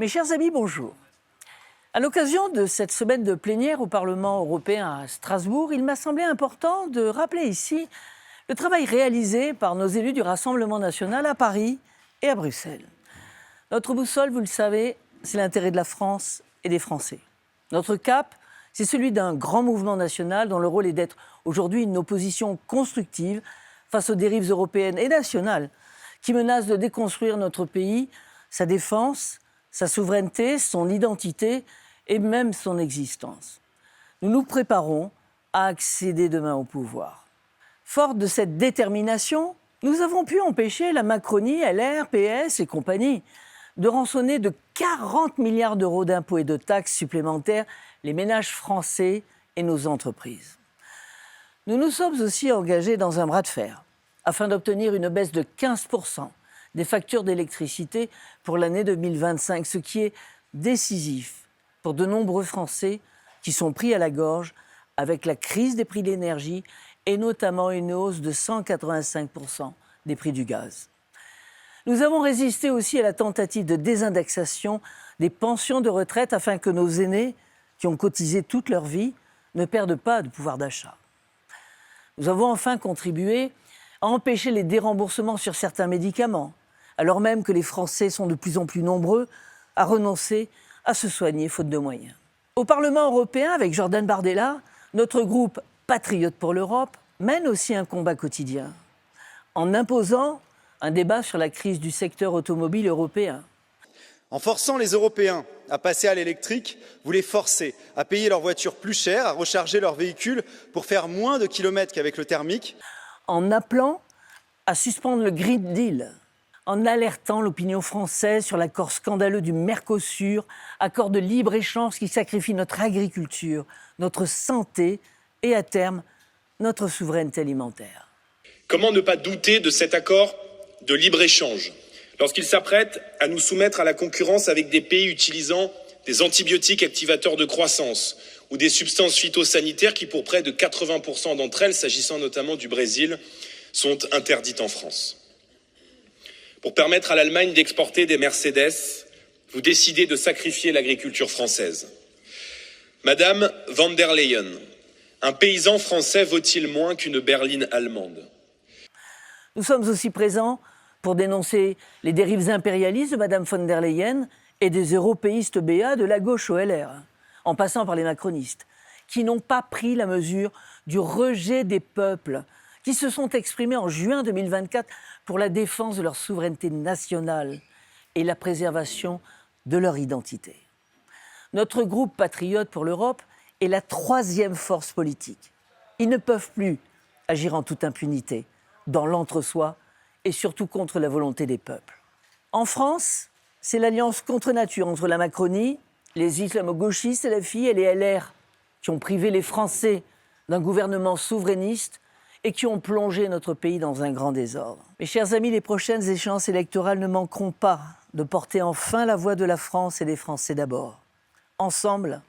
Mes chers amis, bonjour. À l'occasion de cette semaine de plénière au Parlement européen à Strasbourg, il m'a semblé important de rappeler ici le travail réalisé par nos élus du Rassemblement national à Paris et à Bruxelles. Notre boussole, vous le savez, c'est l'intérêt de la France et des Français. Notre cap, c'est celui d'un grand mouvement national dont le rôle est d'être aujourd'hui une opposition constructive face aux dérives européennes et nationales qui menacent de déconstruire notre pays, sa défense, sa souveraineté, son identité et même son existence. Nous nous préparons à accéder demain au pouvoir. Forte de cette détermination, nous avons pu empêcher la Macronie, LR, PS et compagnie de rançonner de 40 milliards d'euros d'impôts et de taxes supplémentaires les ménages français et nos entreprises. Nous nous sommes aussi engagés dans un bras de fer afin d'obtenir une baisse de 15% des factures d'électricité pour l'année 2025, ce qui est décisif pour de nombreux Français qui sont pris à la gorge avec la crise des prix de l'énergie et notamment une hausse de 185% des prix du gaz. Nous avons résisté aussi à la tentative de désindexation des pensions de retraite afin que nos aînés, qui ont cotisé toute leur vie, ne perdent pas de pouvoir d'achat. Nous avons enfin contribué à empêcher les déremboursements sur certains médicaments, alors même que les Français sont de plus en plus nombreux à renoncer à se soigner faute de moyens. Au Parlement européen, avec Jordan Bardella, notre groupe Patriotes pour l'Europe mène aussi un combat quotidien, en imposant un débat sur la crise du secteur automobile européen. En forçant les Européens à passer à l'électrique, vous les forcez à payer leur voiture plus cher, à recharger leur véhicule pour faire moins de kilomètres qu'avec le thermique. En appelant à suspendre le Green Deal, en alertant l'opinion française sur l'accord scandaleux du Mercosur, accord de libre-échange qui sacrifie notre agriculture, notre santé et à terme notre souveraineté alimentaire. Comment ne pas douter de cet accord de libre-échange lorsqu'il s'apprête à nous soumettre à la concurrence avec des pays utilisant des antibiotiques activateurs de croissance ou des substances phytosanitaires qui, pour près de 80% d'entre elles, s'agissant notamment du Brésil, sont interdites en France. Pour permettre à l'Allemagne d'exporter des Mercedes, vous décidez de sacrifier l'agriculture française. Madame van der Leyen, un paysan français vaut-il moins qu'une berline allemande ? Nous sommes aussi présents pour dénoncer les dérives impérialistes de Mme von der Leyen et des européistes BA de la gauche au LR, en passant par les macronistes, qui n'ont pas pris la mesure du rejet des peuples qui se sont exprimés en juin 2024 pour la défense de leur souveraineté nationale et la préservation de leur identité. Notre groupe Patriotes pour l'Europe est la troisième force politique. Ils ne peuvent plus agir en toute impunité, dans l'entre-soi et surtout contre la volonté des peuples. En France, c'est l'alliance contre nature entre la Macronie, les islamo-gauchistes, LFI et les LR qui ont privé les Français d'un gouvernement souverainiste et qui ont plongé notre pays dans un grand désordre. Mes chers amis, les prochaines échéances électorales ne manqueront pas de porter enfin la voix de la France et des Français d'abord. Ensemble,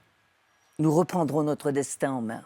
nous reprendrons notre destin en main.